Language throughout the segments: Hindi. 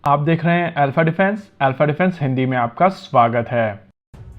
आप देख रहे हैं अल्फा डिफेंस हिंदी में आपका स्वागत है।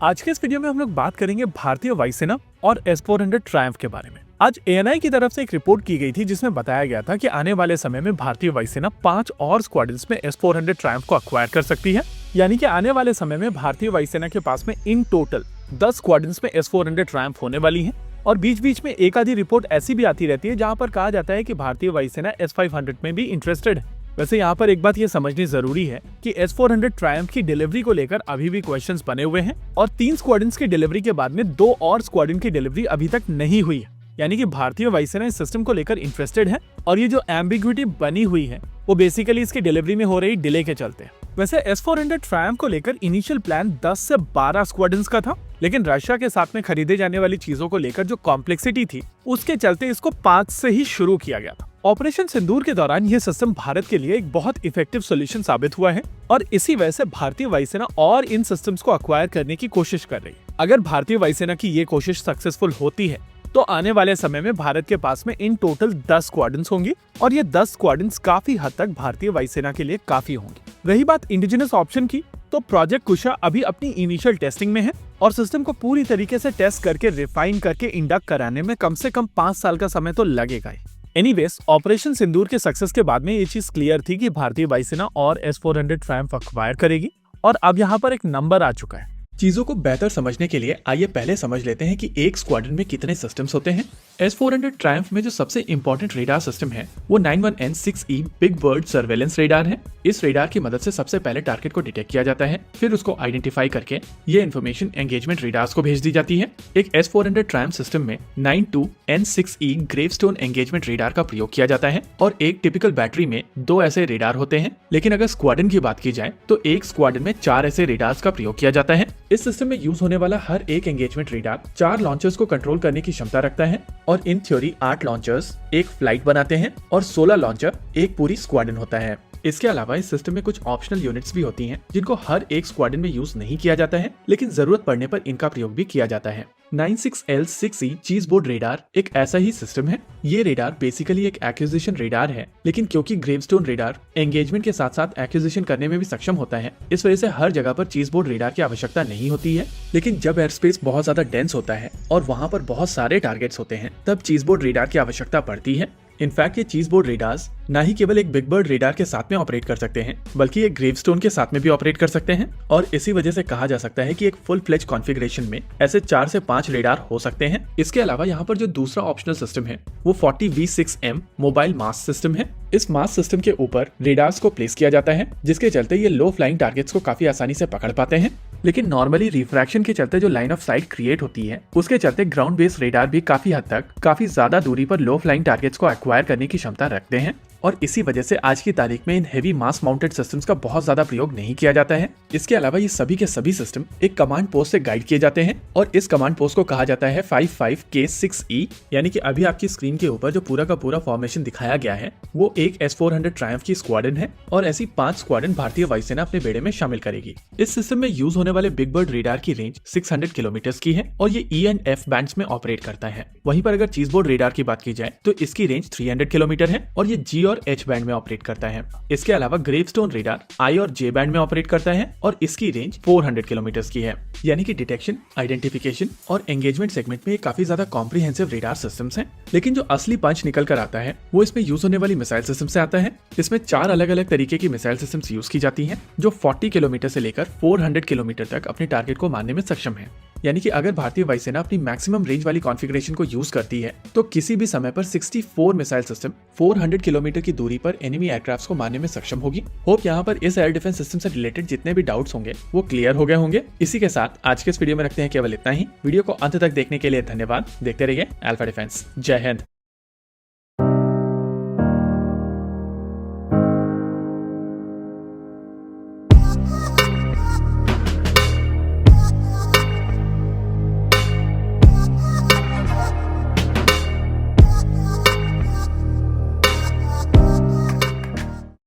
आज के इस वीडियो में हम लोग बात करेंगे भारतीय वायुसेना और S-400 ट्रायम्फ के बारे में। आज ANI की तरफ से एक रिपोर्ट की गई थी जिसमें बताया गया था कि आने वाले समय में भारतीय वायुसेना 5 और स्क्वाड्रंस में S-400 ट्रायम्फ को अक्वायर कर सकती है। यानी कि आने वाले समय में भारतीय वायुसेना के पास में इन टोटल 10 स्क्वाड्रंस में S-400 ट्रायम्फ होने वाली है। और बीच बीच में एक आधी रिपोर्ट ऐसी भी आती रहती है जहां पर कहा जाता है कि भारतीय वायुसेना S-500 में भी इंटरेस्टेड है। वैसे यहाँ पर एक बात ये समझनी जरूरी है कि S-400 ट्रायम्फ की डिलीवरी को लेकर अभी भी क्वेश्चंस बने हुए हैं और 3 स्क्वाड्रंस की डिलीवरी के बाद में 2 और स्क्वाड्रन की डिलीवरी अभी तक नहीं हुई है। यानी कि भारतीय वायुसेना इस सिस्टम को लेकर इंटरेस्टेड है और ये जो एम्बिग्विटी बनी हुई है वो बेसिकली इसकी डिलीवरी में हो रही डिले के चलते हैं। वैसे S-400 ट्रायम्फ को लेकर इनिशियल प्लान 10 से 12 स्क्वाड्रंस का था, लेकिन रशिया के साथ में खरीदे जाने वाली चीजों को लेकर जो कॉम्प्लेक्सिटी थी उसके चलते इसको 5 से ही शुरू किया गया था। ऑपरेशन सिंदूर के दौरान यह सिस्टम भारत के लिए एक बहुत इफेक्टिव सॉल्यूशन साबित हुआ है और इसी वजह से भारतीय वायुसेना और इन सिस्टम्स को अक्वायर करने की कोशिश कर रही है। अगर भारतीय वायुसेना की ये कोशिश सक्सेसफुल होती है तो आने वाले समय में भारत के पास में इन टोटल 10 स्क्वाड्रंस होंगी और ये 10 स्क्वाड्रंस काफी हद तक भारतीय वायुसेना के लिए काफी होंगी। रही बात इंडिजिनस ऑप्शन की, तो प्रोजेक्ट कुशा अभी अपनी इनिशियल टेस्टिंग में है और सिस्टम को पूरी तरीके से टेस्ट करके रिफाइन करके इंडक्ट कराने में कम से कम 5 साल का समय तो लगेगा ही। एनीवेज, ऑपरेशन सिंदूर के सक्सेस के बाद में ये चीज क्लियर थी कि भारतीय वायुसेना और S-400 ट्रायम्फ अक्वायर करेगी और अब यहाँ पर एक नंबर आ चुका है। चीजों को बेहतर समझने के लिए आइए पहले समझ लेते हैं कि एक स्क्वाड्रन में कितने सिस्टम्स होते हैं। S-400 ट्रायम्फ में जो सबसे इंपॉर्टेंट रेडार सिस्टम है वो 91N6E big bird surveillance radar है। इस रेडार की मदद से सबसे पहले टारगेट को डिटेक्ट किया जाता है, फिर उसको आइडेंटिफाई करके ये इन्फॉर्मेशन एंगेजमेंट रेडार्स को भेज दी जाती है। एक S-400 ट्रायम्फ सिस्टम में 92N6E ग्रेवस्टोन एंगेजमेंट रेडार का प्रयोग किया जाता है और एक टिपिकल बैटरी में 2 ऐसे रेडार होते हैं, लेकिन अगर स्क्वाड्रन की बात की जाए तो एक स्क्वाड्रन में 4 ऐसे रेडार्स का प्रयोग किया जाता है। इस सिस्टम में यूज होने वाला हर एक एंगेजमेंट रेडार 4 लॉन्चर्स को कंट्रोल करने की क्षमता रखता है और इन थ्योरी 8 लॉन्चर्स एक फ्लाइट बनाते हैं और 16 लॉन्चर एक पूरी स्क्वाड्रन होता है। इसके अलावा इस सिस्टम में कुछ ऑप्शनल यूनिट्स भी होती हैं जिनको हर एक स्क्वाड्रन में यूज नहीं किया जाता है, लेकिन जरूरत पड़ने पर इनका प्रयोग भी किया जाता है। 96L6E चीज बोर्ड रेडार एक ऐसा ही सिस्टम है। ये रेडार बेसिकली एक एक्विजिशन रेडार है, लेकिन क्योंकि ग्रेवस्टोन रेडार एंगेजमेंट के साथ साथ एक्विजिशन करने में भी सक्षम होता है, इस वजह से हर जगह पर चीज बोर्ड रेडार की आवश्यकता नहीं होती है। लेकिन जब एयर स्पेस बहुत ज्यादा डेंस होता है और वहाँ पर बहुत सारे टारगेट्स होते हैं, तब चीज बोर्ड रेडार की आवश्यकता पड़ती है। इनफैक्ट ये चीज बोर्ड रेडार्स ना ही केवल एक बिग बर्ड रेडार के साथ में ऑपरेट कर सकते हैं, बल्कि एक ग्रेवस्टोन के साथ में भी ऑपरेट कर सकते हैं और इसी वजह से कहा जा सकता है कि एक फुल फ्लेज कॉन्फ़िगरेशन में ऐसे 4 से 5 रेडार हो सकते हैं। इसके अलावा यहाँ पर जो दूसरा ऑप्शनल सिस्टम है वो 40V6M मोबाइल मास सिस्टम है। इस मास सिस्टम के ऊपर रेडार्स को प्लेस किया जाता है, जिसके चलते ये लो फ्लाइंग टारगेट्स को काफी आसानी से पकड़ पाते हैं। लेकिन नॉर्मली रिफ्रैक्शन के चलते जो लाइन ऑफ साइट क्रिएट होती है, उसके चलते ग्राउंड बेस्ड रेडार भी काफी हद तक काफी ज्यादा दूरी पर लो फ्लाइंग टारगेट्स को एक्वायर करने की क्षमता रखते हैं और इसी वजह से आज की तारीख में in heavy mass mounted systems का बहुत ज्यादा प्रयोग नहीं किया जाता है। इसके अलावा ये सभी के सभी सिस्टम एक कमांड पोस्ट से गाइड किए जाते हैं और इस कमांड पोस्ट को कहा जाता है 55K6E। यानी कि अभी आपकी स्क्रीन के ऊपर जो पूरा का पूरा फॉर्मेशन दिखाया गया है वो एक S-400 ट्रायम्फ की स्क्वाड्रन है और ऐसी 5 स्क्वाड्रन भारतीय वायुसेना अपने बेड़े में शामिल करेगी। इस सिस्टम में यूज होने वाले बिग बर्ड रेडार की रेंज 600 किलोमीटर की है और ये E and F बैंड्स में ऑपरेट करता है। वहीं पर अगर चीज बोर्ड रेडार की बात की जाए तो इसकी रेंज 300 किलोमीटर है और ये G और H बैंड में ऑपरेट करता है। इसके अलावा ग्रेवस्टोन रेडार I और J बैंड में ऑपरेट करता है और इसकी रेंज 400 किलोमीटर की है। यानी कि डिटेक्शन, आइडेंटिफिकेशन और एंगेजमेंट सेगमेंट में ये काफी ज्यादा कॉम्प्रिहेंसिव रेडार सिस्टम्स हैं। लेकिन जो असली पंच निकल कर आता है वो इसमें यूज होने वाली मिसाइल सिस्टम से आता है। इसमें 4 अलग अलग तरीके की मिसाइल सिस्टम्स यूज की जाती हैं जो 40 किलोमीटर से लेकर 400 किलोमीटर तक अपने टारगेट को मारने में सक्षम है। यानी कि अगर भारतीय वायुसेना अपनी मैक्सिमम रेंज वाली कॉन्फ़िगरेशन को यूज करती है तो किसी भी समय पर 64 मिसाइल सिस्टम 400 किलोमीटर की दूरी पर एनिमी एयरक्राफ्ट्स को मारने में सक्षम होगी। होप यहाँ पर इस एयर डिफेंस सिस्टम से रिलेटेड जितने भी डाउट्स होंगे वो क्लियर हो गए होंगे। इसी के साथ आज के इस वीडियो में रखते हैं केवल इतना ही। वीडियो को अंत तक देखने के लिए धन्यवाद। देखते रहिए अल्फा डिफेंस। जय हिंद।